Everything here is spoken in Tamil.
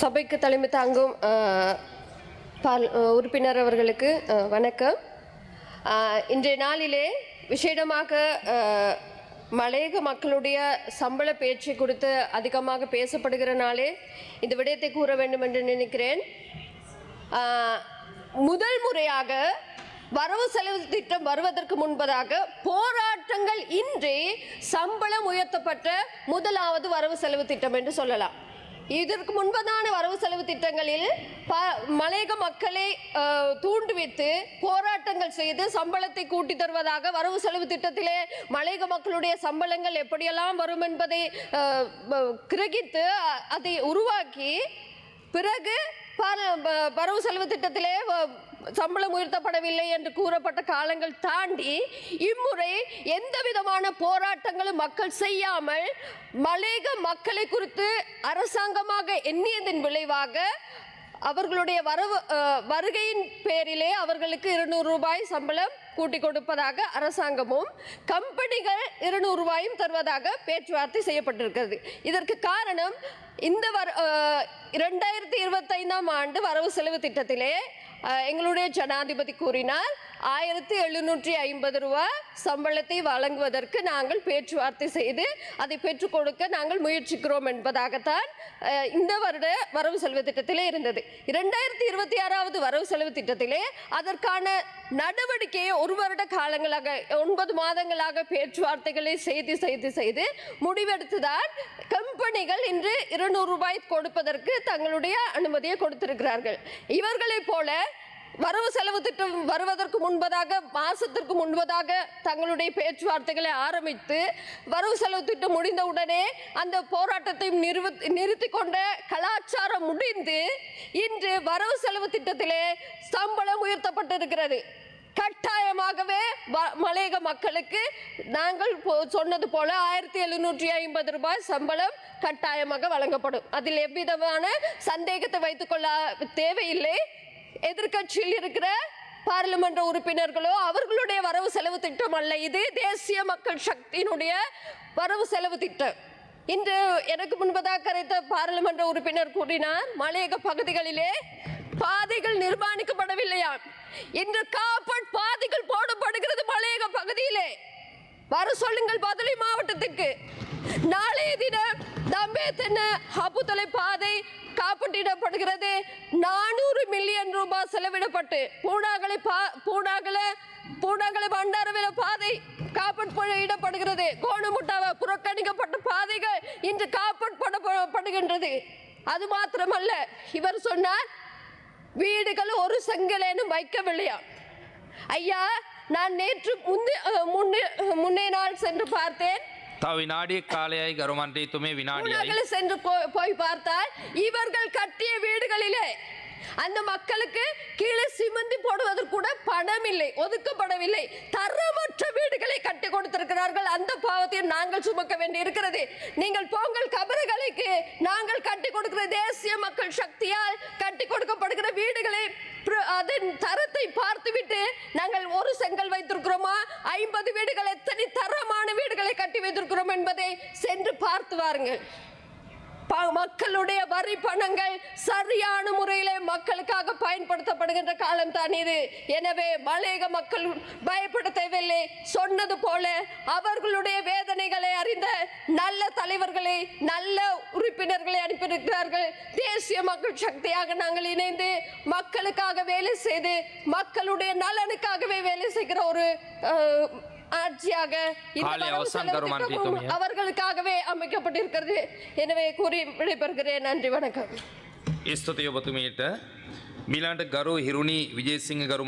சபைக்கு தலைமை தாங்கும் உறுப்பினர் அவர்களுக்கு வணக்கம். இன்றைய நாளிலே விசேடமாக மலையக மக்களுடைய சம்பள பேச்சு குறித்து அதிகமாக பேசப்படுகிற நாளே இந்த விடயத்தை கூற வேண்டும் என்று நினைக்கிறேன். முதல் முறையாக வரவு செலவு திட்டம் வருவதற்கு முன்பதாக போராட்டங்கள் இன்றி சம்பளம் உயர்த்தப்பட்ட முதலாவது வரவு செலவு திட்டம் என்று சொல்லலாம். இதற்கு முன்பதான வரவு செலவு திட்டங்களில் மலையக மக்களை தூண்டுவித்து போராட்டங்கள் செய்து சம்பளத்தை கூட்டி தருவதாக வரவு செலவு திட்டத்திலே மலையக மக்களுடைய சம்பளங்கள் எப்படியெல்லாம் வரும் என்பதை கிரகித்து அதை உருவாக்கி பிறகு வரவு செலவு திட்டத்திலே சம்பளம் உயர்த்தப்படவில்லை என்று கூறப்பட்ட காலங்கள் தாண்டி இம்முறை எந்த விதமான போராட்டங்களும் மக்கள் செய்யாமல் மலையக மக்களை குறித்து அரசாங்கமாக எண்ணியதன் விளைவாக அவர்களுடைய வருகையின் பேரிலே அவர்களுக்கு 200 ரூபாய் சம்பளம் கூட்டி கொடுப்பதாக அரசாங்கமும் கம்பெனிகள் 200 ரூபாயும் தருவதாக பேச்சுவார்த்தை செய்யப்பட்டிருக்கிறது. இதற்கு காரணம் இந்த 2025ஆம் ஆண்டு வரவு செலவு திட்டத்திலே எங்களுடைய ஜனாதிபதி கூறினார் 1750 ரூபாய் சம்பளத்தை வழங்குவதற்கு நாங்கள் பேச்சுவார்த்தை செய்து அதை பெற்றுக் கொடுக்க நாங்கள் முயற்சிக்கிறோம் என்பதாகத்தான் இந்த வருட வரவு செலவு திட்டத்திலே இருந்தது. 2026ஆவது வரவு செலவு திட்டத்திலே அதற்கான நடவடிக்கையை ஒரு வருட காலங்களாக 9 மாதங்களாக பேச்சுவார்த்தைகளை செய்து முடிவெடுத்துதான் கம்பெனிகள் இன்று 200 ரூபாய் கொடுப்பதற்கு தங்களுடைய அனுமதியை கொடுத்திருக்கிறார்கள். இவர்களைப் போல வரவு செலவு திட்டம் வருவதற்கு முன்பதாக மாசத்திற்கு முன்பதாக தங்களுடைய பேச்சுவார்த்தைகளை ஆரம்பித்து வரவு செலவு திட்டம் முடிந்தவுடனே அந்த போராட்டத்தை நிறுத்தி கொண்ட கலாச்சாரம் முடிந்து இன்று வரவு செலவு திட்டத்திலே சம்பளம் உயர்த்தப்பட்டிருக்கிறது. கட்டாயமாகவே மலையக மக்களுக்கு நாங்கள் சொன்னது போல 1750 ரூபாய் சம்பளம் கட்டாயமாக வழங்கப்படும். அதில் எவ்விதமான சந்தேகத்தை வைத்துக் கொள்ள தேவையில்லை. எதிர்கட்சியில் இருக்கிற பாராளுமன்ற உறுப்பினர்களோ அவர்களுடைய வரவு செலவு திட்டம் அல்ல, இது தேசிய மக்கள் சக்தியினுடைய வரவு செலவு திட்டம். இன்று எனக்கு முன்பதாக கரைத்த பாராளுமன்ற உறுப்பினர் கூறினார், மலையக பகுதிகளிலே பாதைகள் நிர்மாணிக்கப்படவில்லையா. இன்று காப்பட் பாதைகள் போடப்படுகிறது மலையக பகுதியிலே. வர சொல்லுங்கள் பதுளை மாவட்டத்துக்கு. நாளைய தினம் தம்பேத்தன ஹபுத்தலை பாதை காப்பீட்டிடப்படுகிறது. 400 மில்லியன் ரூபாய் செலவிடப்பட்டு பூனாகலை பண்டாரவில பாதை காப்பீடப்படுகிறது. கோணமுட்டாவ புறக்கணிக்கப்பட்ட பாதைகள் இன்று காப்பீடப்படுகின்றது. அது மாத்திரமல்ல, இவர் சொன்னார் வீடுகள் ஒரு செங்கலேனும் வைக்கவில்லையா. ஐயா, நான் நேற்று முன்னே நாள் சென்று பார்த்தேன். சென்று போய் பார்த்தால் இவர்கள் கட்டிய வீடுகளிலே அந்த மக்களுக்கு கீழே சிமெண்ட் போடுவதற்கு கூட பணம் இல்லை, ஒதுக்கப்படவில்லை. தரமற்ற வீடுகளை கட்டி கொடுத்திருக்கிறார்கள். அந்த பாவத்தையும் நாங்கள் சுமக்க வேண்டி இருக்கிறது. நீங்கள் போங்கள் கபறுகளுக்கு. நாங்கள் கட்டி கொடுக்கிற தேசிய மக்கள் சக்தியால் கட்டி கொடுக்கப்படுகிற வீடுகளை அதன் தரத்தை பார்த்துவிட்டு நாங்கள் ஒரு செங்கல் வைத்திருக்கிறோமா, 50 வீடுகள் எத்தனை தரமான வீடுகளை கட்டி வைத்திருக்கிறோம் என்பதை சென்று பார்த்து வாருங்கள். மக்களுடைய வரி பணங்கள் சரியான முறையிலே மக்களுக்காக பயன்படுத்தப்படுகின்ற காலம் தான் இது. எனவே மலையக மக்கள் பயப்பட தேவையில்லை. சொன்னது போல அவர்களுடைய வேதனைகளை அறிந்த நல்ல தலைவர்களை, நல்ல உறுப்பினர்களை அனுப்பியிருக்கிறார்கள். தேசிய மக்கள் சக்தியாக நாங்கள் இணைந்து மக்களுக்காக வேலை செய்து மக்களுடைய நலனுக்காகவே வேலை செய்கிற ஒரு ஆட்சியாக அவர்களுக்காகவே அமைக்கப்பட்டிருக்கிறது. எனவே கூறி விடைபெறுகிறேன். நன்றி, வணக்கம். ස්තුතියි ඔබතුමියට. මීළඟට ගරු හිරුණි විජේසිංහ ගරු